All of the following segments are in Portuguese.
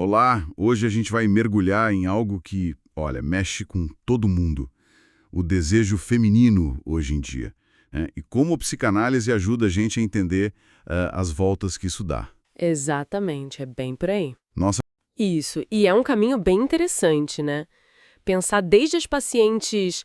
Olá, hoje a gente vai mergulhar em algo que, olha, mexe com todo mundo. O desejo feminino hoje em dia, né? E como a psicanálise ajuda a gente a entender as voltas que isso dá. Exatamente, é bem por aí. Nossa, Isso, e é um caminho bem interessante, né? Pensar desde as pacientes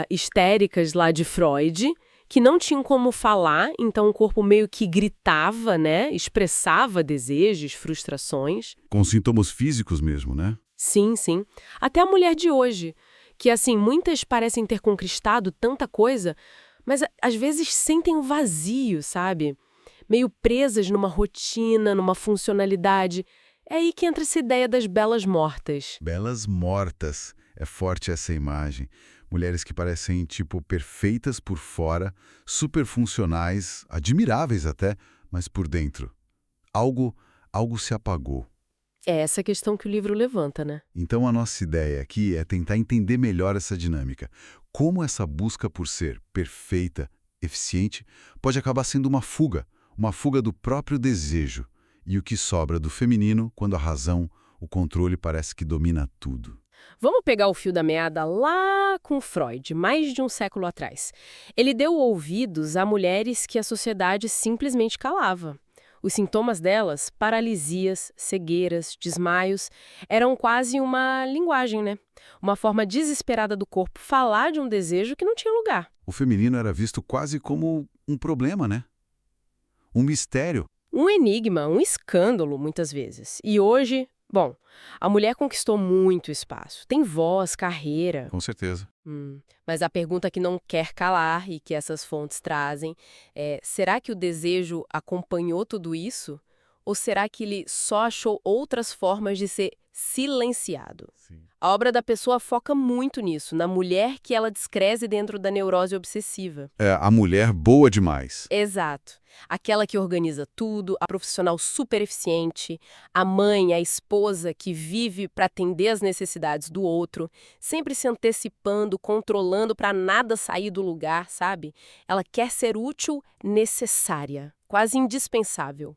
histéricas lá de Freud, que não tinham como falar, então o corpo meio que gritava, né? Expressava desejos, frustrações. com sintomas físicos mesmo, né? Sim, sim. Até a mulher de hoje, que assim, muitas parecem ter conquistado tanta coisa, mas às vezes sentem um vazio, sabe? Meio presas numa rotina, numa funcionalidade. É aí que entra essa ideia das belas mortas. Belas mortas. É forte essa imagem. Mulheres que parecem, tipo, perfeitas por fora, super funcionais, admiráveis até, mas por dentro. Algo, algo se apagou. É essa questão que o livro levanta, né? Então, a nossa ideia aqui é tentar entender melhor essa dinâmica. Como essa busca por ser perfeita, eficiente, pode acabar sendo uma fuga do próprio desejo, e o que sobra do feminino quando a razão, o controle parece que domina tudo. Vamos pegar o fio da meada lá com Freud, mais de um século atrás. Ele deu ouvidos a mulheres que a sociedade simplesmente calava. Os sintomas delas, paralisias, cegueiras, desmaios, eram quase uma linguagem, né? Uma forma desesperada do corpo falar de um desejo que não tinha lugar. O feminino era visto quase como um problema, né? Um mistério. Um enigma, um escândalo, muitas vezes. E hoje, bom, a mulher conquistou muito espaço. Tem voz, carreira. Com certeza. Mas a pergunta que não quer calar e que essas fontes trazem é: será que o desejo acompanhou tudo isso? Ou será que ele só achou outras formas de ser silenciado? Sim. A obra da pessoa foca muito nisso, na mulher que ela descreve dentro da neurose obsessiva. É, a mulher boa demais. Exato. Aquela que organiza tudo, a profissional super eficiente, a mãe, a esposa que vive para atender as necessidades do outro, sempre se antecipando, controlando para nada sair do lugar, sabe? Ela quer ser útil, necessária, quase indispensável.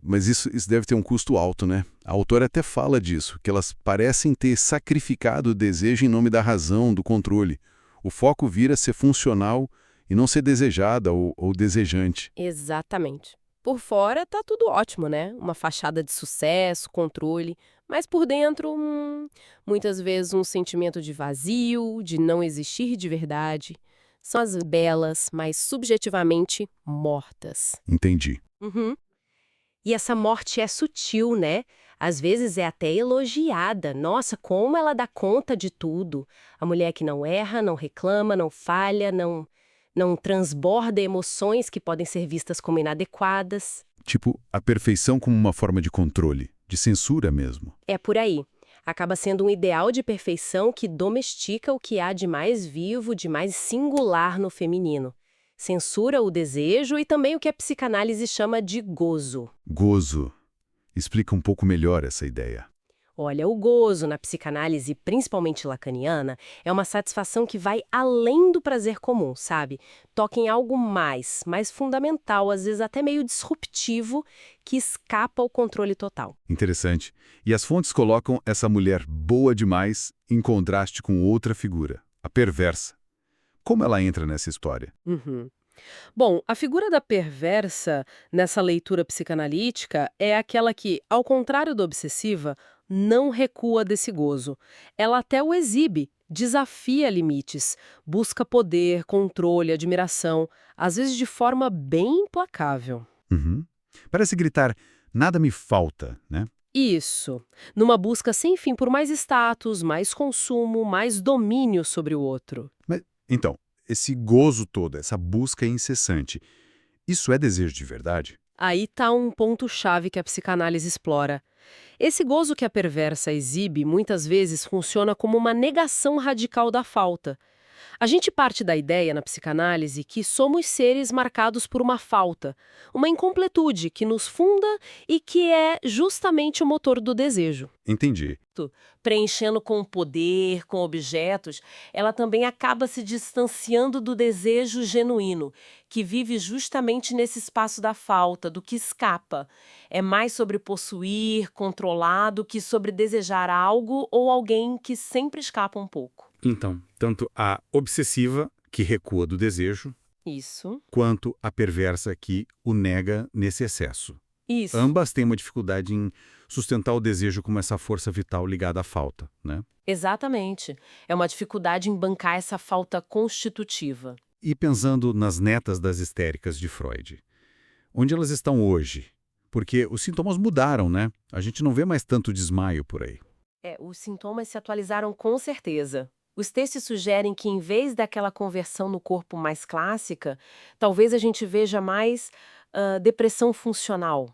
Mas isso deve ter um custo alto, né? A autora até fala disso, que elas parecem ter sacrificado o desejo em nome da razão, do controle. O foco vira ser funcional e não ser desejada ou desejante. Exatamente. Por fora tá tudo ótimo, né? Uma fachada de sucesso, controle, mas por dentro, muitas vezes um sentimento de vazio, de não existir de verdade. São as belas, mas subjetivamente mortas. Entendi. Uhum. E essa morte é sutil, né? Às vezes é até elogiada. Nossa, como ela dá conta de tudo. A mulher que não erra, não reclama, não falha, não transborda emoções que podem ser vistas como inadequadas. Tipo, a perfeição como uma forma de controle, de censura mesmo. É por aí. Acaba sendo um ideal de perfeição que domestica o que há de mais vivo, de mais singular no feminino. Censura o desejo e também o que a psicanálise chama de gozo. Gozo. Explica um pouco melhor essa ideia. Olha, o gozo na psicanálise, principalmente lacaniana, é uma satisfação que vai além do prazer comum, sabe? Toca em algo mais fundamental, às vezes até meio disruptivo, que escapa ao controle total. Interessante. E as fontes colocam essa mulher boa demais em contraste com outra figura, a perversa. Como ela entra nessa história? Uhum. Bom, a figura da perversa nessa leitura psicanalítica é aquela que, ao contrário da obsessiva, não recua desse gozo. Ela até o exibe, desafia limites, busca poder, controle, admiração, às vezes de forma bem implacável. Uhum. Parece gritar, nada me falta, né? Isso, numa busca sem fim por mais status, mais consumo, mais domínio sobre o outro. Mas, então, esse gozo todo, essa busca incessante, isso é desejo de verdade? Aí está um ponto-chave que a psicanálise explora. Esse gozo que a perversa exibe muitas vezes funciona como uma negação radical da falta. A gente parte da ideia na psicanálise que somos seres marcados por uma falta, uma incompletude que nos funda e que é justamente o motor do desejo. Entendi. Preenchendo com poder, com objetos, ela também acaba se distanciando do desejo genuíno, que vive justamente nesse espaço da falta, do que escapa. É mais sobre possuir, controlar, do que sobre desejar algo ou alguém que sempre escapa um pouco. Então, tanto a obsessiva, que recua do desejo, Isso. quanto a perversa, que o nega nesse excesso. Isso. Ambas têm uma dificuldade em sustentar o desejo como essa força vital ligada à falta, né? Exatamente. É uma dificuldade em bancar essa falta constitutiva. E pensando nas netas das histéricas de Freud, onde elas estão hoje? Porque os sintomas mudaram, né? A gente não vê mais tanto desmaio por aí. Os sintomas se atualizaram com certeza. Os textos sugerem que, em vez daquela conversão no corpo mais clássica, talvez a gente veja mais depressão funcional.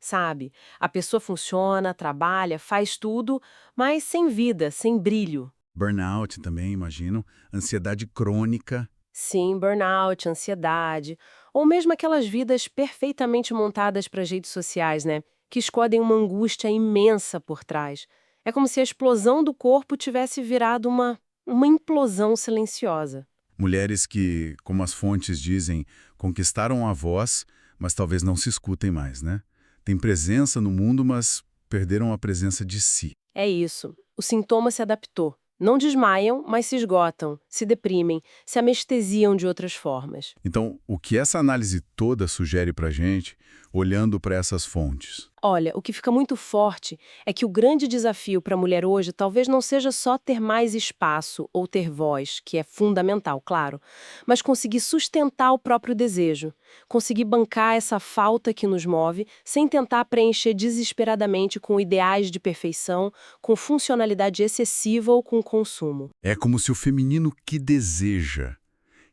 Sabe? A pessoa funciona, trabalha, faz tudo, mas sem vida, sem brilho. Burnout também, imagino. Ansiedade crônica. Sim, burnout, ansiedade, ou mesmo aquelas vidas perfeitamente montadas para as redes sociais, né? Que escondem uma angústia imensa por trás. É como se a explosão do corpo tivesse virado uma implosão silenciosa. Mulheres que, como as fontes dizem, conquistaram a voz, mas talvez não se escutem mais, né? Têm presença no mundo, mas perderam a presença de si. É isso. O sintoma se adaptou. Não desmaiam, mas se esgotam, se deprimem, se anestesiam de outras formas. Então, o que essa análise toda sugere pra gente, olhando para essas fontes? Olha, o que fica muito forte é que o grande desafio para a mulher hoje talvez não seja só ter mais espaço ou ter voz, que é fundamental, claro, mas conseguir sustentar o próprio desejo, conseguir bancar essa falta que nos move, sem tentar preencher desesperadamente com ideais de perfeição, com funcionalidade excessiva ou com consumo. É como se o feminino que deseja,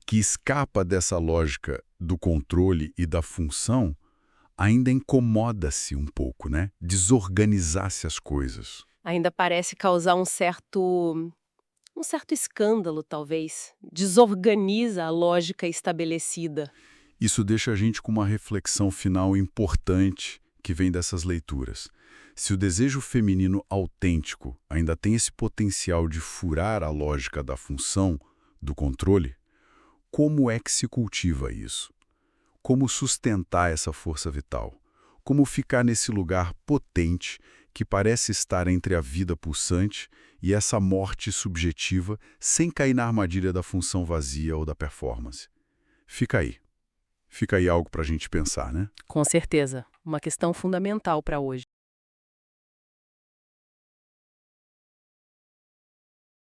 que escapa dessa lógica do controle e da função, ainda incomoda-se um pouco, né? Desorganizasse as coisas. Ainda parece causar um certo escândalo, talvez. Desorganiza a lógica estabelecida. Isso deixa a gente com uma reflexão final importante que vem dessas leituras. Se o desejo feminino autêntico ainda tem esse potencial de furar a lógica da função, do controle, como é que se cultiva isso? Como sustentar essa força vital? Como ficar nesse lugar potente que parece estar entre a vida pulsante e essa morte subjetiva sem cair na armadilha da função vazia ou da performance? Fica aí. Fica aí algo para a gente pensar, né? Com certeza. Uma questão fundamental para hoje.